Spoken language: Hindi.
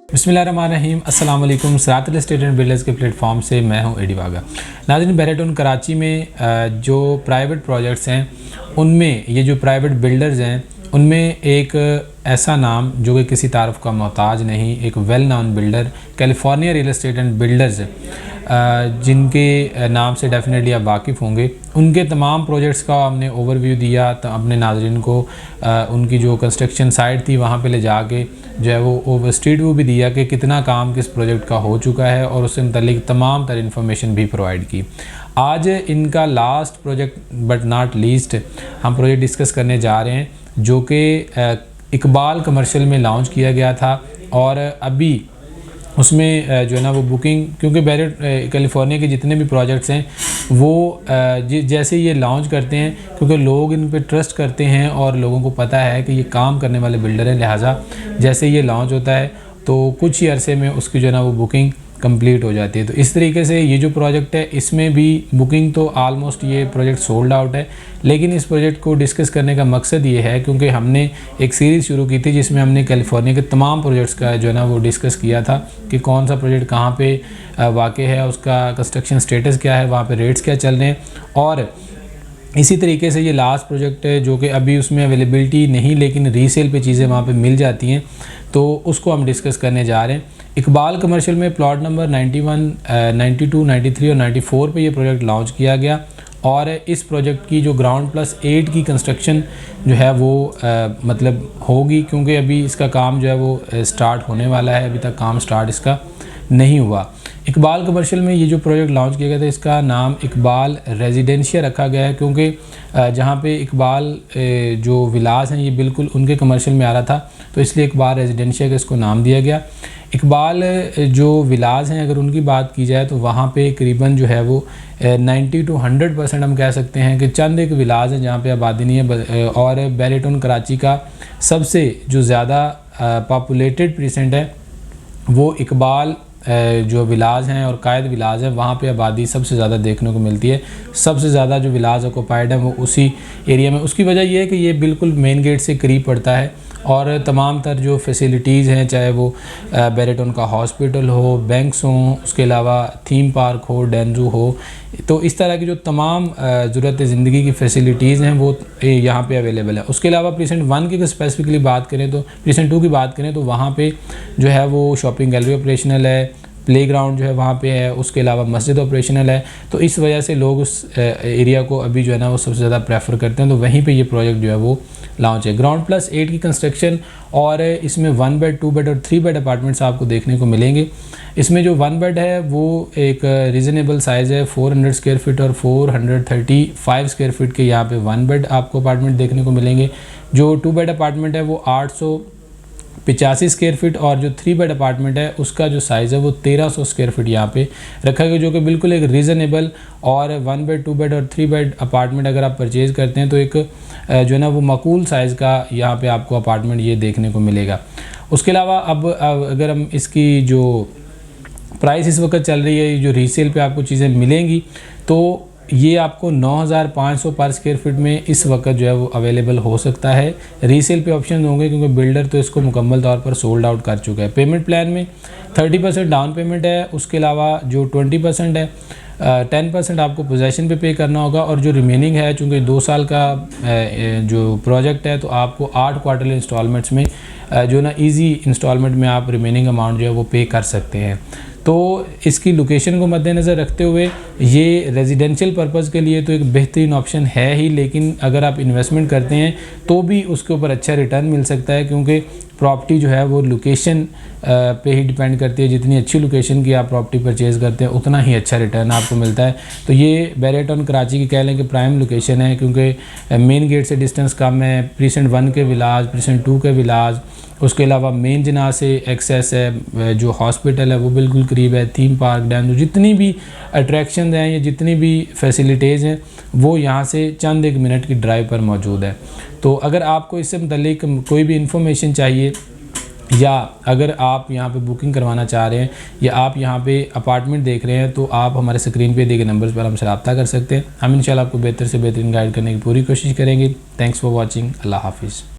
बिस्मिल्लाहिर्रहमानिर्रहीम अस्सलाम वालेकुम। सिरात रियल एस्टेट एंड बिल्डर्स के प्लेटफॉर्म से मैं हूं एडी वागा। नाज़रीन, बैरेटन कराची में जो प्राइवेट प्रोजेक्ट्स हैं उनमें ये जो प्राइवेट बिल्डर्स हैं उनमें एक ऐसा नाम जो कि किसी तारुफ का मोहताज नहीं, एक well known builder California real estate and builders जिनके नाम से डेफिनेटली आप वाकिफ़ होंगे। उनके तमाम प्रोजेक्ट्स का हमने ओवरव्यू दिया तो अपने नाज़रीन को उनकी जो कंस्ट्रक्शन साइट थी वहाँ पे ले जाके जो है वो स्ट्रीट व्यू भी दिया कि कितना काम किस प्रोजेक्ट का हो चुका है और उससे मुतल्लिक तमाम तर इन्फॉर्मेशन भी प्रोवाइड की। आज इनका last project but not least हम प्रोजेक्ट डिस्कस करने जा रहे हैं जो कि इकबाल कमर्शियल में लॉन्च किया गया था और अभी उसमें जो है ना वो बुकिंग, क्योंकि कैलिफोर्निया के जितने भी प्रोजेक्ट्स हैं वो जैसे ये लॉन्च करते हैं क्योंकि लोग इन पे ट्रस्ट करते हैं और लोगों को पता है कि ये काम करने वाले बिल्डर हैं, लिहाजा जैसे ये लॉन्च होता है तो कुछ ही अरसे में उसकी जो है ना वो बुकिंग कंप्लीट हो जाती है। तो इस तरीके से ये जो प्रोजेक्ट है इसमें भी बुकिंग तो आलमोस्ट ये प्रोजेक्ट सोल्ड आउट है, लेकिन इस प्रोजेक्ट को डिस्कस करने का मकसद ये है क्योंकि हमने एक सीरीज़ शुरू की थी जिसमें हमने कैलिफोर्निया के तमाम प्रोजेक्ट्स का जो है ना वो डिस्कस किया था कि कौन सा प्रोजेक्ट कहाँ पे वाक़ है, उसका कंस्ट्रक्शन स्टेटस क्या है, वहाँ पे रेट्स क्या चल रहे हैं। और इसी तरीके से ये लास्ट प्रोजेक्ट है जो कि अभी उसमें अवेलेबिलिटी नहीं लेकिन रीसेल पे चीज़ें वहाँ पे मिल जाती हैं, तो उसको हम डिस्कस करने जा रहे हैं। इकबाल कमर्शियल में प्लॉट नंबर 91, 92, 93 और 94 पे ये प्रोजेक्ट लॉन्च किया गया और इस प्रोजेक्ट की जो ग्राउंड प्लस 8 की कंस्ट्रक्शन जो है वो मतलब होगी, क्योंकि अभी इसका काम जो है वो स्टार्ट होने वाला है, अभी तक काम स्टार्ट इसका नहीं हुआ। इकबाल कमर्शियल में ये जो प्रोजेक्ट लॉन्च किया गया था इसका नाम इकबाल रेजिडेंशियल रखा गया है क्योंकि जहाँ पे इकबाल जो विलास हैं ये बिल्कुल उनके कमर्शियल में आ रहा था, तो इसलिए इकबाल रेजिडेंशियल का इसको नाम दिया गया। इकबाल जो विलास हैं अगर उनकी बात की जाए तो वहाँ पे करीबन जो है वो 90 to 100% हम कह सकते हैं कि चंद एक विलास हैं जहाँ पे आबादी नहीं है। और बैरेटन कराची का सबसे जो ज़्यादा पॉपुलेटेड प्रीसेंट है वो इकबाल जो विलाज हैं और कायद विलाज है, वहाँ पे आबादी सबसे ज़्यादा देखने को मिलती है। सबसे ज़्यादा जो विलाज ऑक्युपाइड है वो उसी एरिया में। उसकी वजह यह है कि ये बिल्कुल मेन गेट से करीब पड़ता है और तमाम तर जो फैसिलिटीज़ हैं, चाहे वो बैरेटन का हॉस्पिटल हो, बैंक्स हों, उसके अलावा थीम पार्क हो, डेंजू हो, तो इस तरह की जो तमाम ज़रूरत ज़िंदगी की फ़ैसिलिटीज़ हैं वो यहाँ पे अवेलेबल है। उसके अलावा प्रीसेंट 1 की स्पेसिफिकली बात करें तो प्रीसेंट 2 की बात करें तो वहाँ पे जो है वो शॉपिंग गैलरी ऑपरेशनल है, प्लेग्राउंड जो है वहाँ पे है, उसके अलावा मस्जिद ऑपरेशनल है। तो इस वजह से लोग उस एरिया को अभी जो है ना वो सबसे ज़्यादा प्रेफर करते हैं, तो वहीं पे ये प्रोजेक्ट जो है वो लॉन्च है। ग्राउंड प्लस 8 की कंस्ट्रक्शन और इसमें 1 बेड, 2 बेड और 3 बेड अपार्टमेंट्स आपको देखने को मिलेंगे। इसमें जो 1 बेड है वो एक रीज़नेबल साइज़ है, 400 स्क्वायर फीट और 435 स्क्वायर फीट के यहाँ पे 1 बेड आपको अपार्टमेंट देखने को मिलेंगे। जो 2 बेड अपार्टमेंट है वो 885 स्क्वायर फीट और जो 3 बेड अपार्टमेंट है उसका जो साइज़ है वो 1300 स्क्वायर फीट यहाँ पे रखा गया, जो कि बिल्कुल एक रीज़नेबल और 1 बेड, 2 बेड और 3 बेड अपार्टमेंट अगर आप परचेज़ करते हैं तो एक जो है ना वो माकूल साइज़ का यहाँ पे आपको अपार्टमेंट ये देखने को मिलेगा। उसके अलावा अब अगर हम इसकी जो प्राइस इस वक्त चल रही है, जो रीसेल पे आपको चीज़ें मिलेंगी, तो ये आपको 9500 पर स्क्वायर फीट में इस वक्त जो है वो अवेलेबल हो सकता है। रीसेल पे ऑप्शन होंगे क्योंकि बिल्डर तो इसको मुकम्मल तौर पर सोल्ड आउट कर चुका है। पेमेंट प्लान में 30% डाउन पेमेंट है, उसके अलावा जो 20% है 10% आपको पोजेसन पे करना होगा और जो रिमेनिंग है चूँकि 2 साल का जो प्रोजेक्ट है तो आपको 8 क्वार्टरली इंस्टॉलमेंट्स में जो ना इजी इंस्टॉलमेंट में आप रिमेनिंग अमाउंट जो है वो पे कर सकते हैं। तो इसकी लोकेशन को मद्देनज़र रखते हुए ये रेजिडेंशियल पर्पज़ के लिए तो एक बेहतरीन ऑप्शन है ही, लेकिन अगर आप इन्वेस्टमेंट करते हैं तो भी उसके ऊपर अच्छा रिटर्न मिल सकता है क्योंकि प्रॉपर्टी जो है वो लोकेशन पे ही डिपेंड करती है। जितनी अच्छी लोकेशन की आप प्रॉपर्टी परचेज़ करते हैं उतना ही अच्छा रिटर्न आपको मिलता है। तो ये बैरेटन कराची की कह लें कि प्राइम लोकेशन है क्योंकि मेन गेट से डिस्टेंस कम है, प्रीसेंट 1 के विलाज, प्रीसेंट 2 के विलाज, उसके अलावा मेन जना से एक्सेस है, जो हॉस्पिटल है वो बिल्कुल करीब है, थीम पार्क, डैम, जितनी भी अट्रैक्शन हैं या जितनी भी फैसिलिटीज़ हैं वो यहाँ से चंद एक मिनट की ड्राइव पर मौजूद है। तो अगर आपको इससे मुतल्लिक कोई भी इंफॉर्मेशन चाहिए या अगर आप यहाँ पे बुकिंग करवाना चाह रहे हैं या आप यहाँ पे अपार्टमेंट देख रहे हैं तो आप हमारे स्क्रीन पे दिए गए नंबर्स पर हमसे रब्ता कर सकते हैं। हम इंशाल्लाह आपको बेहतर से बेहतरीन गाइड करने की पूरी कोशिश करेंगे। Thanks for watching. अल्लाह हाफिज़।